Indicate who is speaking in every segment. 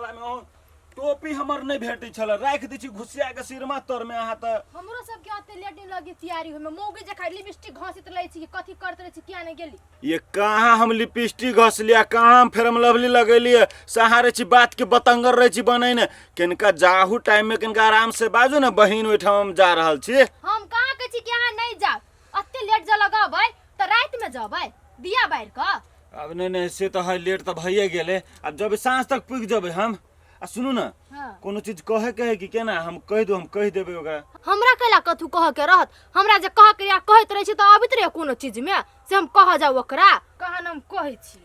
Speaker 1: साला में टोपी हमर नहीं भेटै छल राख दै छी घुसिया के सिरमा तर में अहाँ त
Speaker 2: हमरो सब के आते लेट नहीं लगी तैयारी होय में मौगी जे खाली लिपस्टिक घसित लै छी कथि करत रहै छी किया नहीं गेली
Speaker 1: ये कहाँ हम लिपस्टिक घस लिया कहाँ हम फेरम लवली लगेलिए सहारे छी बात के बतंगर रहे छी बनै ने किनका जाहू टाइम में किनका आराम से बाजू ना बहिन ओइठाम हम जा रहल छी
Speaker 2: हम कहाँ के छी कि अहाँ नहीं जाब अत्ते लेट ज लगाबै त रात में जाबै दिया बाहर का
Speaker 1: अब नहीं से तो है लेट तो भइए गेले अब जब सांझ तक पुग जबै हम आ सुनू ना कोनो चीज कहे के है कि केना हम कह दो हम कह देबे ओकरा
Speaker 2: हमरा केला कथु कह के रहत हमरा जे कह के कहत रहे छी त अबित रे कोनो चीज में से हम कह जाऊ ओकरा कहन हम कहै छी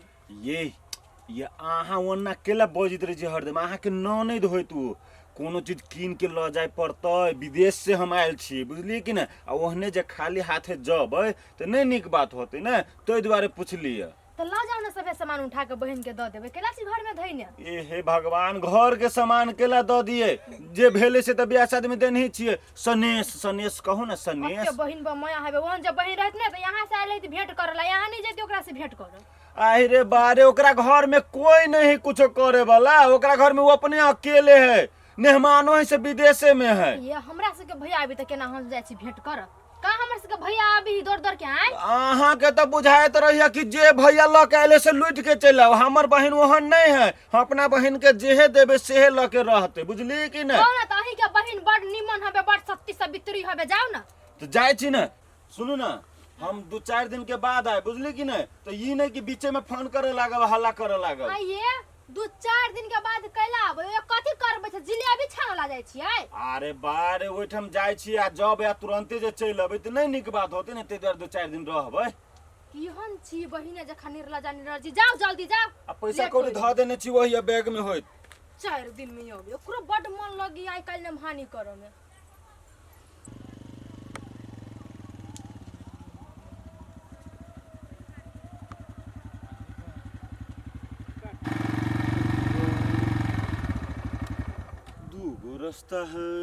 Speaker 1: ये आहा ओन्ना केला बजित रहे छी हरदम आहा के न नहीं होय तू कोनो चीज कीन के ल जाय पड़तै विदेश से हम आयल छी बुझलिए कि ना आ ओहने जे खाली हाथे जबै त नहीं निक बात होतै ना तोय दुआरे पुछलिए
Speaker 2: त ला जाओ ना सबे सामान उठा के बहन के द देबे केला छी घर में धइने
Speaker 1: ए हे भगवान घर के सामान केला द दिए जे भेले से त बियाह शादी में देनही छिए सनेस कहू ना सनेस
Speaker 2: के बहन बा माया हेबे ओहन जे बहन रहत ने त यहां से आइले त भेंट करला यहां नहीं जेती ओकरा से भेंट कर
Speaker 1: आई रे बारे ओकरा घर में कोई नहीं कुछ करे वाला ओकरा घर में वो अपने अकेले है मेहमानों से विदेशे में है
Speaker 2: ये हमरा से के भैया आबी त केना हम जाय छी भेंट कर का हमर से के भैया आबी दौड़ के आए
Speaker 1: अहाँ के त बुझाइत रहिया कि जे भैया ल के आइले से लूट के चल आओ हमर बहन ओहन नहीं है हम अपना बहन के जेहे देबे सेहे ल के रहते बुझली कि नहीं
Speaker 2: ना त अही के बहन बड़ निमन हबे बड़ सत्ती सवित्री हबे जाओ ना
Speaker 1: तो जाय छी ना सुनू ना हम 2-4 दिन के बाद आए बुझली कि नहीं तो ये नहीं कि बीचे में फोन करे लागब हल्ला करे लागब
Speaker 2: ये 2-4 दिन के बाद कैला आबे कथि करबे छ जिलेबी छानला जाय छियै
Speaker 1: अरे बारे ओइठम जाय छी आ जब या तुरंते जे चल अबै त नहीं निक बात होते ने ते दुआरे 2-4 दिन रहबै
Speaker 2: केहन छी बहिने जे खनीर ला जानी रजी जाओ जल्दी जाओ
Speaker 1: आ पैसा कौड़ी ध देने छी वही बैग में होइत
Speaker 2: 4 दिन में आबे ओकरो बड मन लगी आइ काल ने हानि करो में
Speaker 1: रास्ता है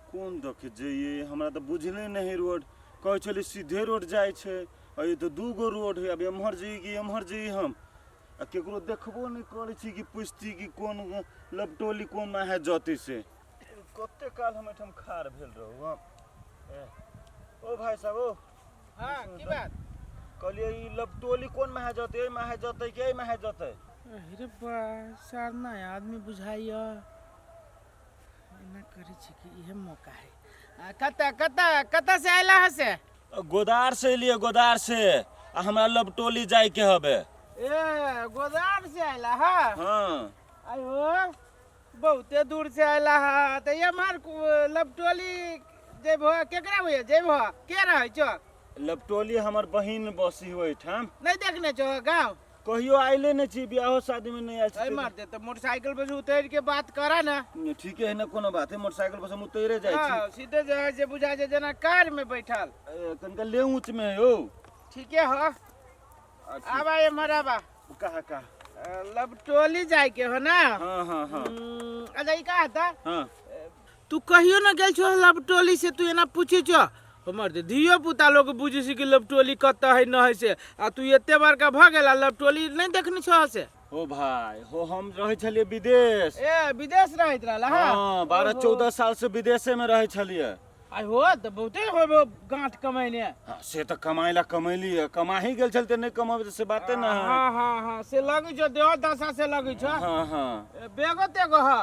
Speaker 1: कौन देखे जाइए हमरा तो बुझले नहीं रोड कहे चली सीधे रोड जाए छे अई तो 2 गो रोड है अब एम्हर जी कि एम्हर जी हम आ केकरो देखबो नहीं करे छी कि पुछती कि कौन लपटोली कौन में है जति से कते काल हम एठम खार भेल रहू ओ भाई साहब ओ
Speaker 3: हां की बात
Speaker 1: कहलिए ई लपटोली कौन में है जते में है जते के में है जते
Speaker 3: अरे बा सारना आदमी बुझाइया ना करे छी कि इहे मौका है कता से आइला है से
Speaker 1: गोदार से लिए गोदार से आ हमरा लपटोली जाय के हबे
Speaker 3: ए गोदार से आइला हां आयो बहुते दूर से आइला है त ये मार लपटोली जेबो केकरा होय जेबो के रहै छ
Speaker 1: लपटोली हमर बहिन बसी होय ठाम
Speaker 3: नहीं देखने छ गांव
Speaker 1: कहियो आइले नहीं छी बियाह शादी में नहीं आइल छी
Speaker 3: मार दे त मोटरसाइकिल पे उतर के बात करा ना
Speaker 1: ठीक है ना कोनो बात है मोटरसाइकिल पर हम उतरे जाय छी
Speaker 3: हां सीधे जाय जे बुझा जे जना कार में बैठल
Speaker 1: कनका ले ऊंच में हो
Speaker 3: ठीक है हो आबा ये मराबा
Speaker 1: कहा
Speaker 3: लपटोली जाय के हो ना
Speaker 1: हां
Speaker 3: अच्छा ई का था
Speaker 1: हां
Speaker 3: तू कहियो ना गेल छो लपटोली से तू एना पूछी छ हमर दे धियो पुता लोग बुझी सी कि लपटोली कत्ता है न है से आ तू एते बार का भ गेला लपटोली नहीं देखनी छ से
Speaker 1: ओ भाई हो हम रहे छलिए विदेश
Speaker 3: विदेश रहत रहला
Speaker 1: हां 12-14 साल से विदेशे में रहे छलिए
Speaker 3: आई हो त बहुते होबो गांठ कमाइने
Speaker 1: से त कमाइला कमैली कमा ही गेल चलते नहीं कमाबे से बाते ना है
Speaker 3: हां से लगै छ देह दशा से लगै छ
Speaker 1: हां
Speaker 3: बेगो तेगो ह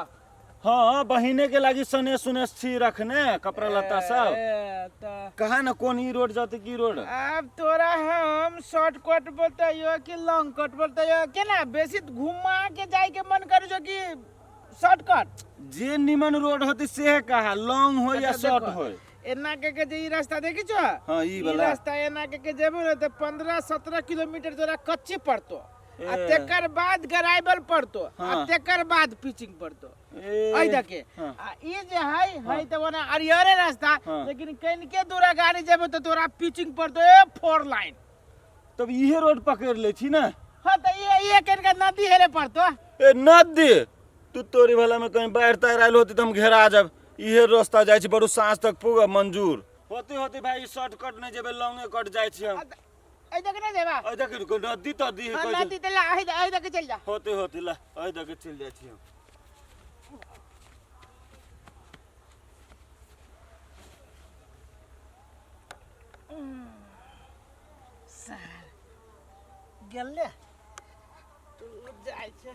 Speaker 1: हाँ बहिने के लागी सने सुने छी रखने कपड़ा लत्ता सब कहा ना कौन ही रोड जाते की रोड
Speaker 3: अब तोरा हम शॉर्टकट बताइयो कि लॉन्ग कट बताइयो केना बेसी घुमा के जाय के मन करे जो कि शॉर्टकट
Speaker 1: जे निमन रोड होती से कहा लॉन्ग हो या शॉर्ट हो
Speaker 3: एना के जे ई रास्ता देखी छ
Speaker 1: हां ई वाला
Speaker 3: रास्ता एना के जेबो न त 15-17 किलोमीटर तोरा कच्चे पड़तो आ तेकर बाद गराइबल पड़तो आ तेकर बाद पिचिंग पड़तो आई देखे आ ई जे है त ओना अरियरे रास्ता लेकिन कहीं के दूरा गाड़ी जेबो त तोरा पिचिंग पड़तो 4 लाइन
Speaker 1: तब इहे रोड पकड़ ले छी ना
Speaker 3: हां त ये कनका नदी हेरे पड़तो
Speaker 1: ए नदी तू तोरी भला में कहीं बाहर तार आइल होती त हम घेरा जब इहे रास्ता जाय छी बड़ू सांझ तक पूरा मंजूर होते होते भाई शॉर्टकट नहीं जेबे लॉन्गे कट जाय छी हम
Speaker 3: आई देख ना देवा
Speaker 1: आ देख को नदी तदी है
Speaker 3: हां
Speaker 1: कोई
Speaker 3: नदी तला आई देख चल जा
Speaker 1: होते होते ला आ देख चल जाई छी हम
Speaker 3: सर गेले तू जाय छे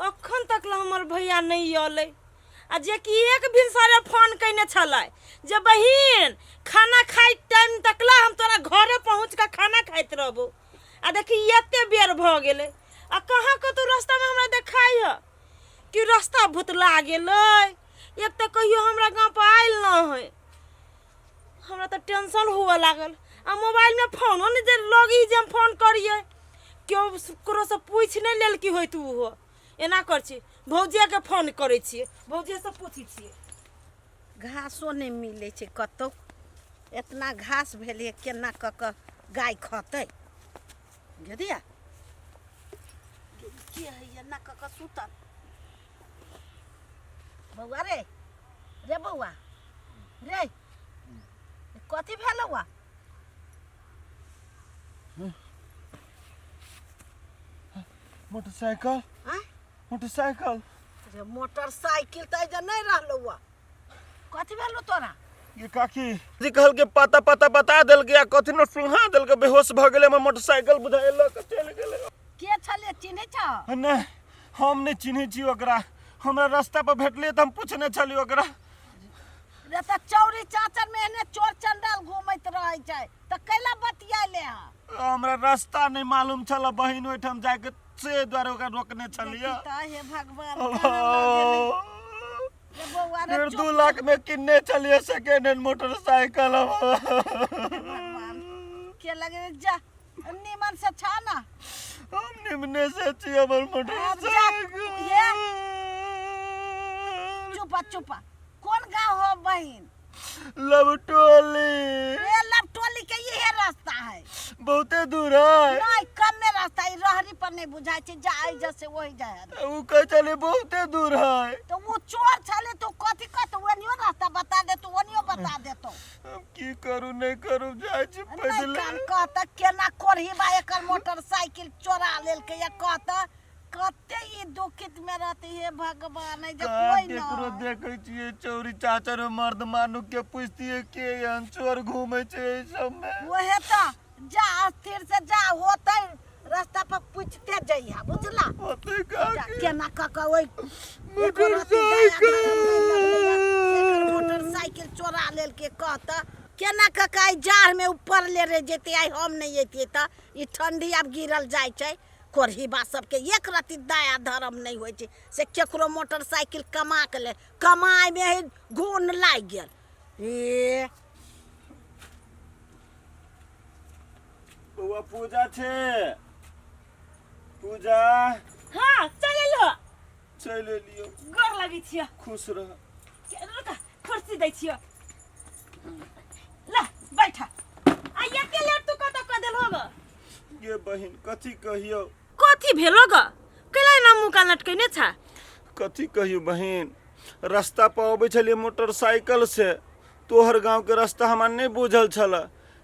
Speaker 4: अखन तक ला हमर भैया नहीं अलै आ जे कि एक भी सारे फोन कइने छलै जे बहिन खाना खाइ टाइम तक ला हम तोरा घरे पहुंच के खाना खाइत रहबो आ देखी एते बेर भ गेलै आ कहाँ के तू रास्ता में हमरा देखाई है कि रास्ता भुतला गेलै एक त कहियो हमरा गांव पर आइल न है हमरा त टेंशन हुआ लागल आ मोबाइल में फोनो नहीं जे लगी जे हम फोन करिए क्यों करो से पूछ नहीं लेल की होय तू हो एना कर छी भौजिया के फोन करे छी भौजिया से पूछी छी
Speaker 5: घासो नहीं मिले छे कतौ इतना घास भेले केना क गाय खतै गदिया के है एना क सुतल बौआ रे बौआ रे कथी भेलौआ
Speaker 1: मोटरसाइकिल
Speaker 5: हां
Speaker 1: मोटरसाइकिल
Speaker 5: रे मोटरसाइकिल त जे नहीं रहलौआ कथी भेलौ तोरा
Speaker 1: ये काकी जी कहल के पता पता बता देल गया कथि न सुहा देल के बेहोश भ गेले में मोटरसाइकिल बुझाइल के चल गेले
Speaker 5: के छले चिन्हे छ
Speaker 1: नहीं हम नहीं चिन्हे छी ओकरा हमरा रास्ता पर भेटले त हम पूछने छली ओकरा
Speaker 5: रे त चौरी चाचर में एने चोर चंडाल घुमैत रहै छै त कैला बतियाले ह
Speaker 1: हमरा रास्ता नहीं मालूम छला बहिन ओठम जाके से द्वारा ओकरा रोकने छलिया
Speaker 5: पिता हे भगवान रे बौआ रे
Speaker 1: 2 लाख में किन्ने छलिए सेकेंड हैंड मोटरसाइकिल
Speaker 5: भगवान के लगे जा निमन से छा ना
Speaker 1: हम निमने से छी हमर मोटरसाइकिल
Speaker 5: चुपा चुपा कौन गांव हो बहन
Speaker 1: लवटोली
Speaker 5: ये लपटोली के ये रास्ता है
Speaker 1: बहुते दूर है
Speaker 5: नहीं कम में रास्ता है रहरी पर नहीं बुझाई छे जाए जैसे वही जाए
Speaker 1: ऊ कह चले बहुते दूर है
Speaker 5: तो वो चोर छले तो कथी कत वनियो रास्ता बता दे तो वनियो बता दे तो
Speaker 1: अब की करू नहीं करू जाय छी
Speaker 5: नहीं
Speaker 1: पैदल
Speaker 5: कान कहता केना करही बा एकर मोटरसाइकिल चोरा लेल के या कहता कते ही दुखित में रहती है भगवान है जो कोई ना
Speaker 1: केकरो देखे छिए चौरी चाचर मर्द मानु के पूछतिए के यहां चोर घूमे छे ई सब में
Speaker 5: वहे तो जा स्थिर से जा होते रास्ता पर पूछते जइहा बुझला
Speaker 1: होते का
Speaker 5: केना काका ओई मोटरसाइकिल चोरा लेल के कहता केना काका ई जार में ऊपर ले रे जेते आई हम नहीं एतिए त ई ठंडी अब गिरल जाय छै कोरही बा सबके एक रति दया धर्म नहीं होय छै से केकरो मोटरसाइकिल कमा के ले कमाई में घून लाग गेल ए
Speaker 1: बउआ पूजा छे पूजा
Speaker 4: हां चले लो
Speaker 1: चले लियो
Speaker 4: गोर लगी छियो
Speaker 1: खुश रह
Speaker 4: रुका कुर्सी दै छियो ला बैठा आ अकेले तू कत क देल होगा
Speaker 1: ये बहिन कथी कहियो
Speaker 4: कथी भेलो ग कैला ना मुका लटकैने छा
Speaker 1: कथी कहियो बहिन रास्ता पर अबै छलिए मोटरसाइकिल से तोहर गांव के रास्ता हमरा नहीं बुझल छला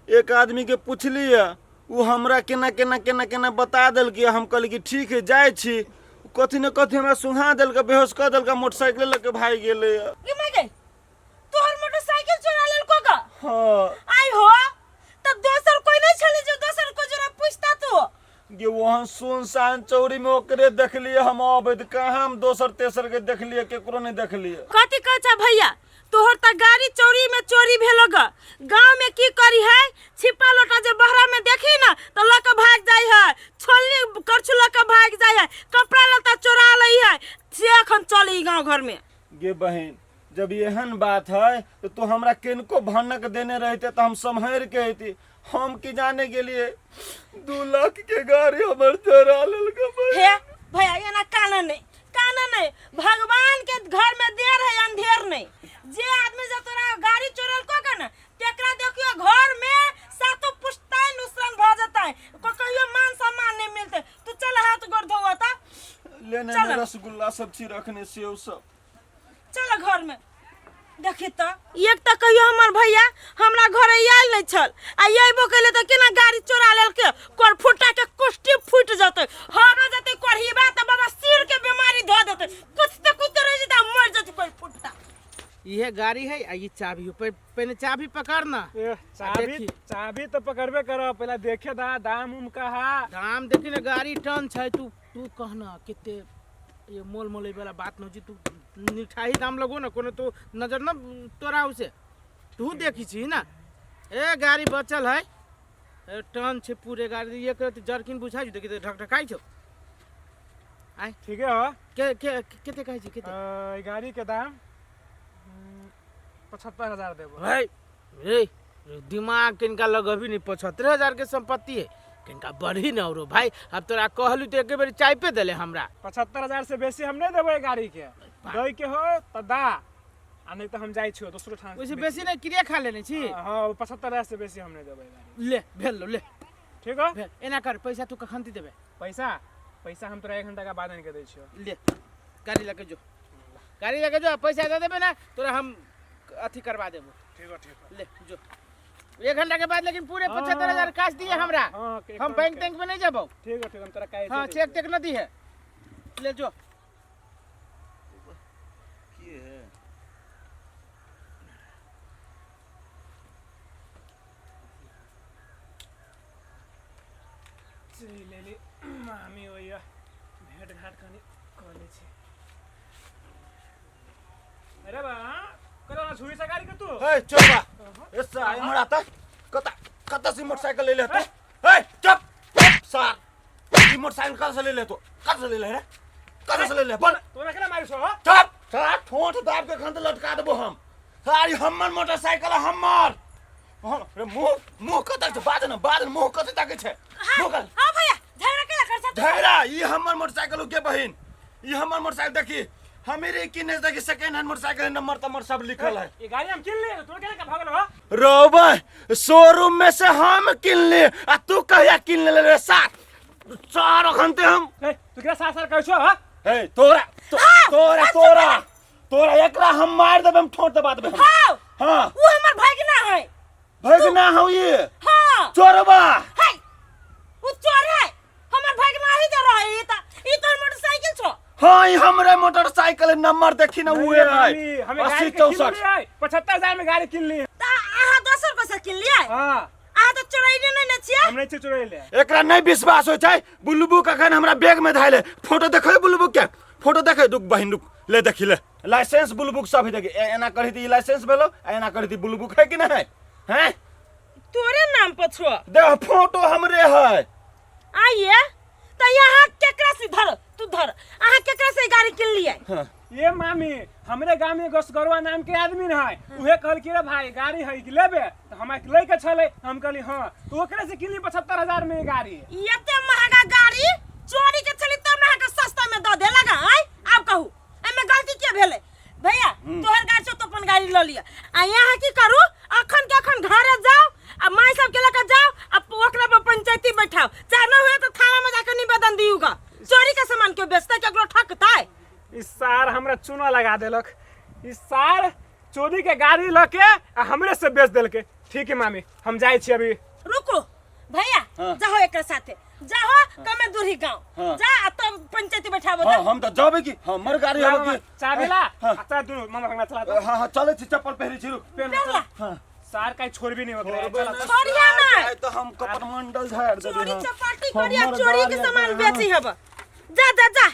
Speaker 1: एक आदमी के पूछलिए उ हमरा केना केना केना केना बता देल कि हम कहली कि ठीक है जाय छी कथी न कथी हमरा सुहा देल के बेहोश क देल के मोटरसाइकिल लेके भाग गेले
Speaker 4: कि मैं गई तोहर मोटरसाइकिल चोरा लेल को ग
Speaker 1: हां
Speaker 4: आई हो तब दोसर कोई नहीं छली जो दोसर को जरा पूछता तो
Speaker 1: ये वहां सुनसान चौरी में ओकरे देखलिए हम अबैत कहां हम दोसर तेसर के देखलिए केकरो नहीं देखलिए
Speaker 4: कथी कहै छ भैया तोहर त गाड़ी चोरी में चोरी भेलो ग गांव में की करी है छिपा लोटा जे बहरा में देखी ना तो लक भाग जाई है छोलनी करछु लक भाग जाई है कपड़ा लता चोरा लई है से अखन चली गांव घर में
Speaker 1: गे बहन जब एहन बात है तो तू हमरा किनको भनक देने रहते तो हम संभर के हेती हम की जाने के लिए 2 लाख के गाड़ी हमर चोरा लेल के
Speaker 4: हे भैया ये ना कान नहीं भगवान के घर में देर है अंधेर नहीं जे आदमी जब तोरा गाड़ी चोरल को का ना तेकरा देखियो घर में सातों पुश्ताई नुकसान भ जता है को कहियो मान सम्मान नहीं मिलते तू चल हाथ गोड़ धोवा ता
Speaker 1: लेने में रस रसगुल्ला सब चीज रखने सेव सब।
Speaker 4: चल घर में देखी तो एक तो कहियो हमर भैया हमरा घर आयल नहीं छल आ अइबो कैले तो केना गाड़ी चोरा लेल के कोर फुटा के कुष्टी फूट जते हरा जते कोरहीबा त बाबा सिर के बीमारी ध देते कुछ रह जता मर जते कोई फुटा।
Speaker 3: ये गाड़ी है आ ये चाबी पहले चाबी पकड़ ना।
Speaker 6: चाबी तो पकड़बे करो, पहले देखे दाम उम कहा।
Speaker 3: दाम देखी ना गाड़ी टन छै। तू कहना कितने ये मोल मोल वाला बात न जी। तू मिठाई दाम लगो ना कोनो तो नजर न तोरा उसे तू देखी छी ना। ए गाड़ी बचल है टन छे पूरे गाड़ी एक जर्किन बुझाई छ देखि ढकढकाई छ। आइ
Speaker 6: ठीक है हो
Speaker 3: के केते कहै छी केते
Speaker 6: ये गाड़ी के दाम 75,000 देबो।
Speaker 3: भाई रे दिमाग किनका लगबी नहीं। 75,000 के संपत्ति है किनका बढ़ी न औरो भाई। अब तोरा कहलू तो एक बेर चाय पे देले हमरा।
Speaker 6: 75,000 से बेसी हम नहीं देबो गाड़ी के। दई के हो त दा आ नहीं तो हम जाई छियो दूसरो ठाम।
Speaker 3: ओइसे बेसी नहीं क्रिया खा लेने छी।
Speaker 6: हां 75,000 से बेसी हम नहीं देबो गाड़ी।
Speaker 3: ले भेल लो ले
Speaker 6: ठीक हो
Speaker 3: एना कर। पैसा तू कखन दी देबे?
Speaker 6: पैसा हम तोरा 1 घंटा के बाद आन के दै छियो।
Speaker 3: ले गाड़ी लेके जो पैसा दे देबे ना तोरा हम अथी करवा देबो।
Speaker 6: ठीक हो
Speaker 3: ले जो 1 घंटा के बाद लेकिन पूरे 75,000 कैश दिए हमरा। हम बैंक में नहीं जाबो।
Speaker 6: ठीक हो हम तोरा काहे
Speaker 3: हां चेक टेक न दी है। ले जो
Speaker 1: की है
Speaker 6: ले ले मामी होइया भेट घाट कनी कले छी। अरे बा करो ना छुरी से गाड़ी के तू।
Speaker 1: ए चोबा एसा हमरा त कता से मोटरसाइकिल ले ले तू। ए चुप सार ई मोटरसाइकिल कहां से ले ले तू? कहां से ले ले रे? कहां से ले ले? बोल
Speaker 6: तोरा केना मारिस हो?
Speaker 1: चुप सार ठोंठ दाब के खंत लटका देबो हम। सारी हमर मोटरसाइकिल हमर। रे मुंह कता छ बाज न मुंह कता ताके छ? मुंह कर।
Speaker 4: हां भैया झगड़ा केला कर सकत
Speaker 1: धैरा ई हमर मोटरसाइकिल के बहिन। ई हमर मोटरसाइकिल देखी हमेरे किने देखी सेकंड हैंड मोटरसाइकिल नंबर तमर सब लिखल है।
Speaker 6: ये गाड़ी हम किन लिए तोरा केना का भागल हो?
Speaker 1: रोबे शोरूम में से हम किन ले आ तू कहिया किन ले रे साथ चार घंटे हम।
Speaker 6: ए तू केना सार कहै छो? हां
Speaker 1: ए तोरा एकरा हम मार देबे हम ठोट दबा देबे हम।
Speaker 4: हां
Speaker 1: हां
Speaker 4: वो हमर भागना है।
Speaker 1: भगना हो ये
Speaker 4: हां
Speaker 1: चोरबा
Speaker 4: है वो चोर है हमर भागना ही जो रहे ई तो मोटरसाइकिल छो।
Speaker 1: हां ई हमरे मोटरसाइकिल नंबर देखी ना हुए है
Speaker 6: हमें
Speaker 1: 80
Speaker 6: गाड़ी
Speaker 1: 64
Speaker 6: 75,000 में गाड़ी किन ली।
Speaker 4: ता आहा 10 रुपया से किन लिया।
Speaker 6: हां
Speaker 4: आहा तो चोराइने नहीं छिए।
Speaker 6: हम नहीं चोरै ले।
Speaker 1: एकरा नहीं विश्वास हो छै। बुल्लुबू कखन हमरा बैग में धाइले फोटो देखै बुल्लुबू के फोटो देखै दुख बहिन दुख ले देखी ले लाइसेंस बुल्लुबू सब देखी एना करी दी लाइसेंस भेलो एना करी दी बुल्लुबू है कि नहीं हैं?
Speaker 4: तोरे नाम पर छो
Speaker 1: देख फोटो हमरे है।
Speaker 4: आइए तो यहाँ केकरा से धर तू धर आहा केकरा से गाड़ी किन लिया।
Speaker 1: हाँ।
Speaker 6: ये मामी हमरे गांव में गोसगरवा नाम के आदमी न है। उहे कहल कि रे भाई गाड़ी है कि लेबे तो हम ले के चले। हम कहली हां तो ओकरे से किन ली 75,000 में गाड़ी।
Speaker 4: एते महंगा गाड़ी चोरी के चली तब ना के सस्ता में द दे लगा। आई अब कहू एमे गलती के भेले भैया? तोहर गाड़ी से तो अपन गाड़ी ल लिया आ यहाँ की करू अखन के अखन घरे जाओ आ माई सब के लेकर जाओ अब ओकरा पर पंचायती बैठाओ चाहे ना हुए तो थाना में जाकर निवेदन दियुगा। चोरी के सामान क्यों बेचता केकरो ठकता है?
Speaker 6: इस सार हमरा चूना लगा देलक। इस सार चोरी के गाड़ी लके आ हमरे से बेच देलके। ठीक है मामी हम जाई छी अभी।
Speaker 4: रुको भैया जाओ एकरा साथे जाओ कमे दूरी गांव जा आ तब पंचायती बैठाबो।
Speaker 1: हां हम त जाबे की हमर गाड़ी हम की
Speaker 6: चाबेला अच्छा दुनु मामा भंगना चला।
Speaker 1: हां चले छी चप्पल पहरी छी रुक।
Speaker 6: हां सार काई छोड़ भी नहीं होत।
Speaker 4: छोड़िया ना
Speaker 1: तो हम कपट मंडल झाड़ देबे।
Speaker 4: चोरी चपाटी करिया चोरी के सामान बेची हब। जा जा जा